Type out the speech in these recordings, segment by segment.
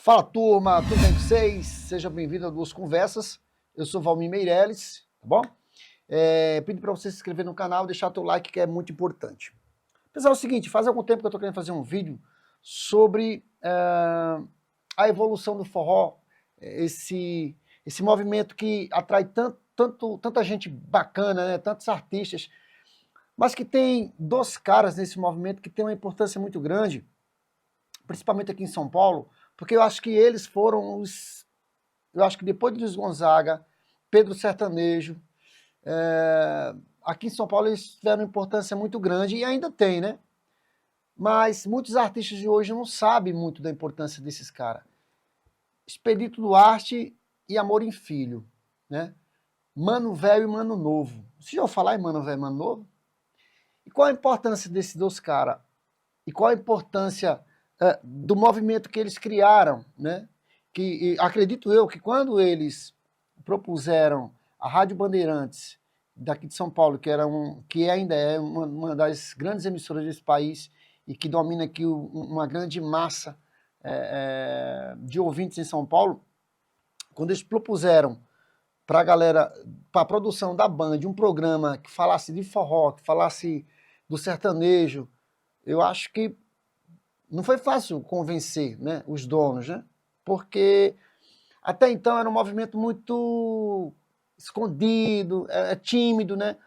Fala turma, tudo bem com vocês? Seja bem-vindo a Duas Conversas. Eu sou Valmir Meirelles, tá bom? Pedi para você se inscrever no canal e deixar o teu like, que é muito importante. Pessoal, é o seguinte, faz algum tempo que eu estou querendo fazer um vídeo sobre a evolução do forró, esse movimento que atrai tanta gente bacana, né? Tantos artistas, mas que tem dois caras nesse movimento que tem uma importância muito grande, principalmente aqui em São Paulo, porque eu acho que eles foram os... Eu acho que depois de Luiz Gonzaga, Pedro Sertanejo, aqui em São Paulo eles tiveram uma importância muito grande e ainda tem, né? Mas muitos artistas de hoje não sabem muito da importância desses caras. Expedito Duarte e Amorim Filho, né? Mano Velho e Mano Novo. Você já ouviu falar em Mano Velho e Mano Novo? E qual a importância desses dois caras? E qual a importância do movimento que eles criaram, né? Que acredito eu que quando eles propuseram a Rádio Bandeirantes daqui de São Paulo, que ainda é uma das grandes emissoras desse país e que domina aqui uma grande massa de ouvintes em São Paulo, quando eles propuseram para a galera, para a produção da Band, um programa que falasse de forró, que falasse do sertanejo, eu acho que não foi fácil convencer, né, os donos, né? Porque até então era um movimento muito escondido, tímido, né?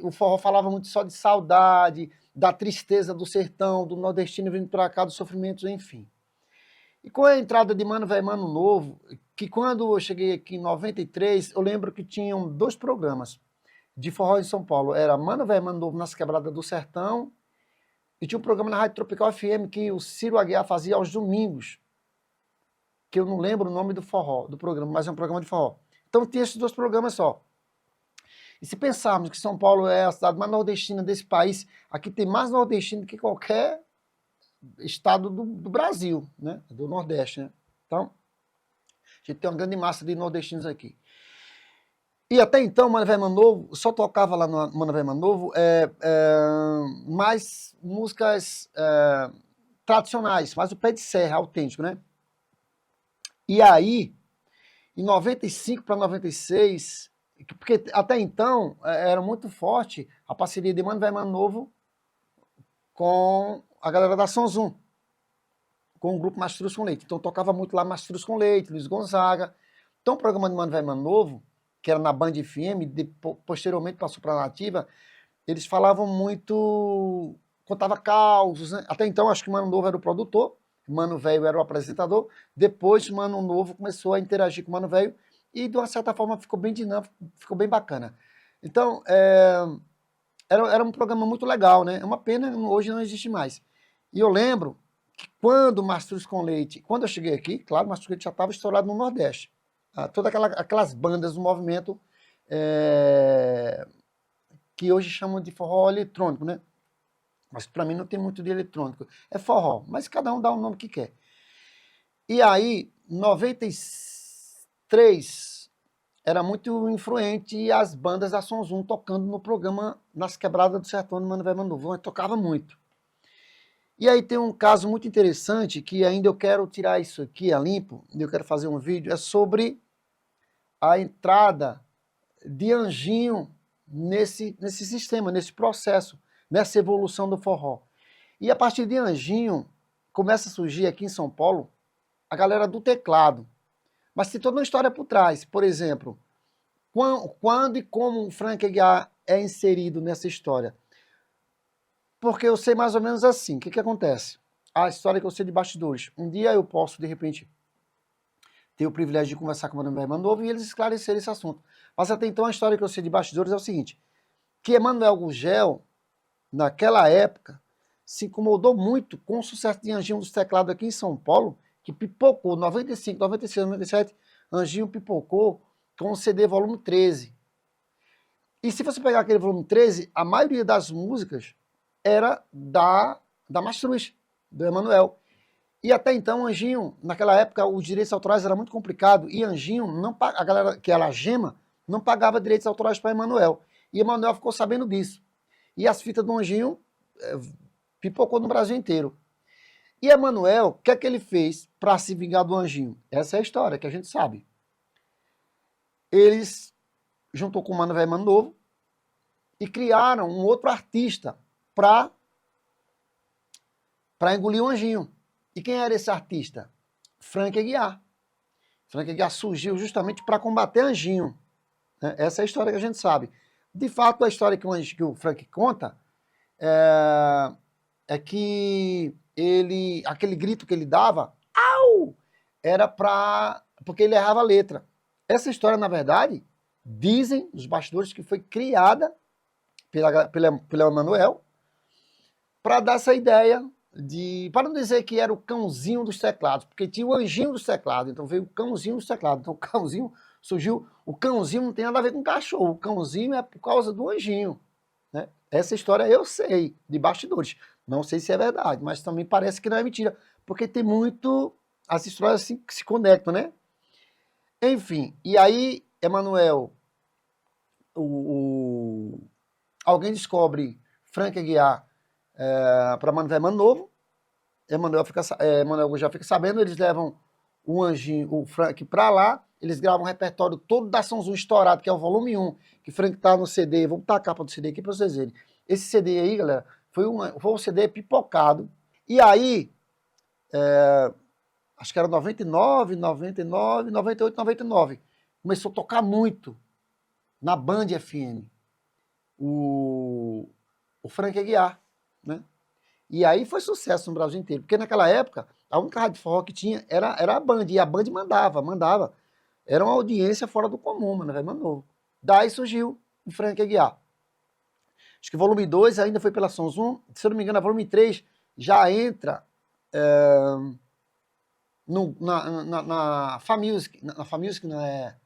O forró falava muito só de saudade, da tristeza do sertão, do nordestino vindo para cá, dos sofrimentos, enfim. E com a entrada de Mano Velho Mano Novo, que quando eu cheguei aqui em 93, eu lembro que tinham dois programas de forró em São Paulo. Era Mano Velho Mano Novo nas Quebradas do Sertão, e tinha um programa na Rádio Tropical FM que o Ciro Aguiar fazia aos domingos, que eu não lembro o nome do programa, mas é um programa de forró. Então tinha esses dois programas só. E se pensarmos que São Paulo é a cidade mais nordestina desse país, aqui tem mais nordestino que qualquer estado do Brasil, né? Do Nordeste, né? Então, a gente tem uma grande massa de nordestinos aqui. E até então, Mano Velho Mano Novo, só tocava lá no Mano Velho Mano Novo mais músicas tradicionais, mais o pé de serra, autêntico, né? E aí, em 95 para 96, porque até então era muito forte a parceria de Mano Velho Mano Novo com a galera da Sonzum, com o grupo Mastruz com Leite. Então tocava muito lá Mastruz com Leite, Luiz Gonzaga. Então o programa de Mano Velho Mano Novo, que era na Band FM, posteriormente passou para a Nativa, eles falavam muito, contava causos, né? Até então acho que Mano Novo era o produtor, Mano Velho era o apresentador, depois Mano Novo começou a interagir com Mano Velho e de uma certa forma ficou bem dinâmico, ficou bem bacana. Então, era um programa muito legal, né? É uma pena, hoje não existe mais. E eu lembro que quando Mastruz com Leite, quando eu cheguei aqui, claro, Mastruz com Leite já estava estourado no Nordeste. Todas aquelas bandas do movimento que hoje chamam de forró eletrônico, né? Mas para mim não tem muito de eletrônico. É forró, mas cada um dá o nome que quer. E aí, 93, era muito influente as bandas da Sonzum tocando no programa Nas Quebradas do Sertão de Mano Velho Mano Novo. Tocava muito. E aí tem um caso muito interessante, que ainda eu quero tirar isso aqui a limpo, eu quero fazer um vídeo, é sobre a entrada de Anjinho nesse sistema, nesse processo, nessa evolução do forró. E a partir de Anjinho, começa a surgir aqui em São Paulo a galera do teclado. Mas tem toda uma história por trás. Por exemplo, quando e como o Frank Aguiar é inserido nessa história? Porque eu sei mais ou menos assim. O que acontece? A história que eu sei de bastidores. Um dia eu posso, de repente, ter o privilégio de conversar com o Mano Velho Mano Novo e eles esclarecerem esse assunto. Mas até então a história que eu sei de bastidores é o seguinte, que Emanuel Gurgel, naquela época, se incomodou muito com o sucesso de Anjinho dos Teclados aqui em São Paulo, que pipocou, 95, 96, 97, Anjinho pipocou com o CD volume 13. E se você pegar aquele volume 13, a maioria das músicas era da Mastruz, do Emanuel. E até então, Anjinho, naquela época, os direitos autorais era muito complicado, e Anjinho, a galera que era a Gema, não pagava direitos autorais para Emanuel. E Emanuel ficou sabendo disso. E as fitas do Anjinho pipocou no Brasil inteiro. E Emanuel, o que é que ele fez para se vingar do Anjinho? Essa é a história que a gente sabe. Eles juntou com o Mano Velho Mano Novo e criaram um outro artista para engolir o Anjinho. E quem era esse artista? Frank Aguiar. Frank Aguiar surgiu justamente para combater Anjinho. Né? Essa é a história que a gente sabe. De fato, a história que o Frank conta é que aquele grito que ele dava, au, era porque ele errava a letra. Essa história, na verdade, dizem os bastidores que foi criada pelo Emanuel para dar essa ideia para não dizer que era o cãozinho dos teclados, porque tinha o anjinho dos teclados, então veio o cãozinho dos teclados. Então o cãozinho surgiu, o cãozinho não tem nada a ver com cachorro, o cãozinho é por causa do anjinho. Né? Essa história eu sei, de bastidores. Não sei se é verdade, mas também parece que não é mentira, porque tem muito as histórias assim, que se conectam, né? Enfim, e aí, Emanuel, alguém descobre Frank Aguiar para Mano Velho Mano Novo. Emanuel já fica sabendo, eles levam o Anjinho, o Frank para lá, eles gravam um repertório todo da São Zoom estourado, que é o volume 1, que Frank tá no CD, vou botar a capa do CD aqui para vocês verem. Esse CD aí, galera, foi um CD pipocado, e aí, acho que era 99, 99, 98, 99, começou a tocar muito na Band FM, o Frank Aguiar, né? E aí foi sucesso no Brasil inteiro, porque naquela época, a única rádio de forró que tinha era a Band, e a Band mandava. Era uma audiência fora do comum, Mano Velho Mano Novo. Daí surgiu o Frank Aguiar. Acho que o volume 2 ainda foi pela Sons 1, se eu não me engano, a volume 3 já entra na FAMusic, não é,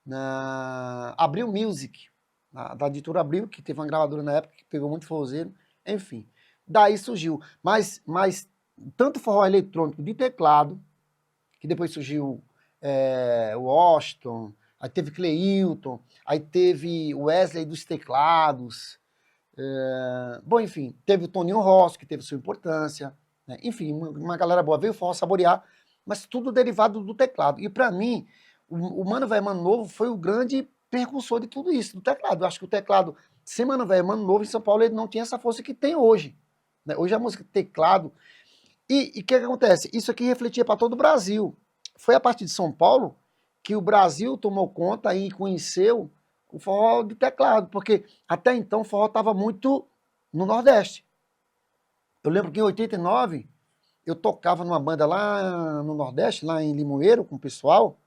na Abril Music, da editora Abril, que teve uma gravadora na época que pegou muito forrozeiro, enfim. Daí surgiu, mas tanto forró eletrônico de teclado, que depois surgiu o Washington, aí teve Cleilton, aí teve Wesley dos teclados, bom, enfim, teve o Toninho Rossi, que teve sua importância, né? Enfim, uma galera boa, veio o forró saborear, mas tudo derivado do teclado. E para mim, o Mano Velho Mano Novo foi o grande precursor de tudo isso, do teclado. Eu acho que o teclado, sem Mano Velho Mano Novo, em São Paulo, ele não tinha essa força que tem hoje. Né? Hoje a música teclado. E o que acontece? Isso aqui refletia para todo o Brasil. Foi a partir de São Paulo que o Brasil tomou conta e conheceu o forró de teclado, porque até então o forró estava muito no Nordeste. Eu lembro que em 89 eu tocava numa banda lá no Nordeste, lá em Limoeiro, com o pessoal,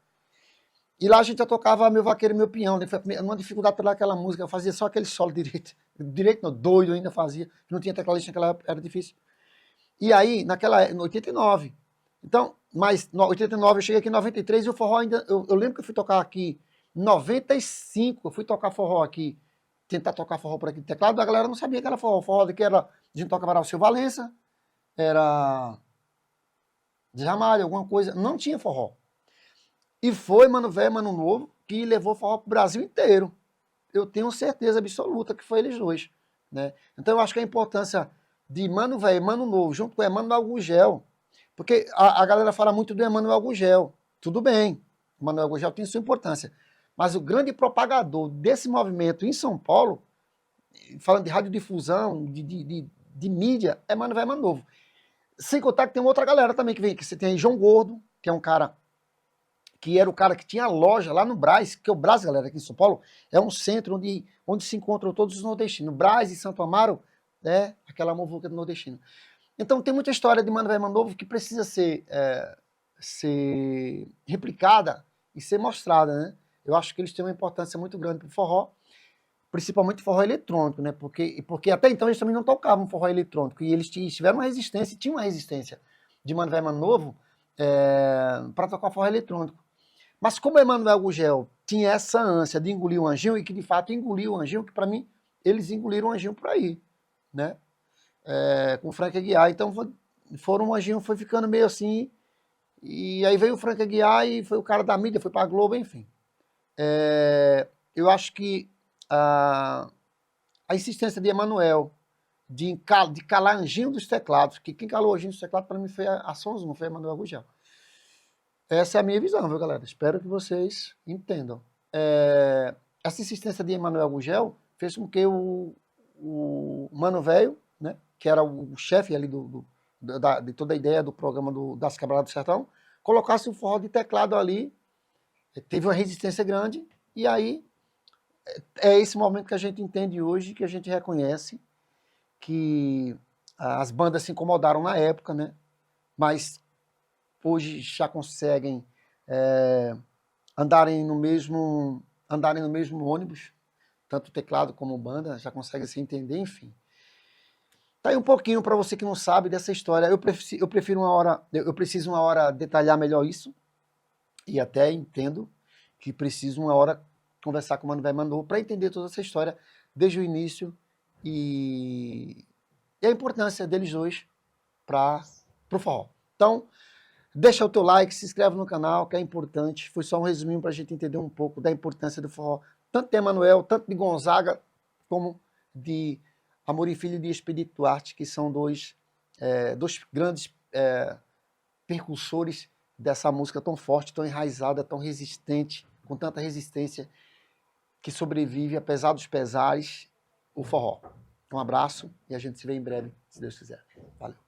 e lá a gente já tocava Meu Vaqueiro e Meu Peão, né? Foi uma dificuldade pela aquela música, eu fazia só aquele solo direito. Direito não, doido ainda fazia, não tinha tecladista naquela época, era difícil. E aí, em 89, então, mas em 89 eu cheguei aqui em 93 e o forró ainda, eu lembro que eu fui tocar aqui em 95, eu fui tocar forró aqui, tentar tocar forró por aqui de teclado, a galera não sabia que era forró, forró daqui era, a gente tocava era o Seu Valença, era Djamalho, alguma coisa, não tinha forró. E foi Mano Velho, Mano Novo, que levou forró pro Brasil inteiro. Eu tenho certeza absoluta que foi eles dois, né? Então eu acho que a importância de Mano Velho e Mano Novo, junto com Emanuel Gugel, porque a galera fala muito do Emanuel Gugel, tudo bem, o Emanuel Gugel tem sua importância, mas o grande propagador desse movimento em São Paulo, falando de radiodifusão, de mídia, é Mano Velho e Mano Novo. Sem contar que tem outra galera também que vem, que você tem aí João Gordo, que é um cara que era o cara que tinha loja lá no Brás, que o Brás, galera, aqui em São Paulo, é um centro onde se encontram todos os nordestinos. Brás e Santo Amaro, né, aquela muvuca do nordestino. Então tem muita história de Mano Velho Mano Novo que precisa ser replicada e ser mostrada, né? Eu acho que eles têm uma importância muito grande para o forró, principalmente forró eletrônico, né? Porque até então eles também não tocavam forró eletrônico, e eles tiveram uma resistência, tinham uma resistência de Mano Velho Mano Novo para tocar forró eletrônico. Mas como Emanuel Gugel tinha essa ânsia de engolir o Anjinho, e que de fato engoliu o Anjinho, que para mim, eles engoliram o Anjinho por aí, né? Com o Frank Aguiar, então o Anjinho foi ficando meio assim, e aí veio o Frank Aguiar e foi o cara da mídia, foi para a Globo, enfim. Eu acho que a insistência de Emanuel de calar anjinho dos teclados, que quem calou anjinho dos teclados para mim foi a Sons, não foi a Manuel Gugel. Essa é a minha visão, viu, galera? Espero que vocês entendam. Essa insistência de Emanuel Gugel fez com que o Mano Velho, né, que era o chefe ali de toda a ideia do programa das Quebradas do Sertão, colocasse o forró de teclado ali, teve uma resistência grande, e aí é esse momento que a gente entende hoje, que a gente reconhece que as bandas se incomodaram na época, né, mas hoje já conseguem andarem no mesmo ônibus, tanto teclado como banda, já conseguem se entender, enfim. Tá aí um pouquinho para você que não sabe dessa história. Eu prefiro eu preciso uma hora detalhar melhor isso, e até entendo que preciso uma hora conversar com o Mano Velho Mandou para entender toda essa história desde o início e a importância deles dois para o forró. Então, deixa o teu like, se inscreve no canal, que é importante. Foi só um resuminho para a gente entender um pouco da importância do forró, tanto de Emanuel, tanto de Gonzaga, como de Amorim Filho e de Expedito Duarte, que são dois grandes percursores dessa música tão forte, tão enraizada, tão resistente, com tanta resistência, que sobrevive, apesar dos pesares, o forró. Um abraço e a gente se vê em breve, se Deus quiser. Valeu.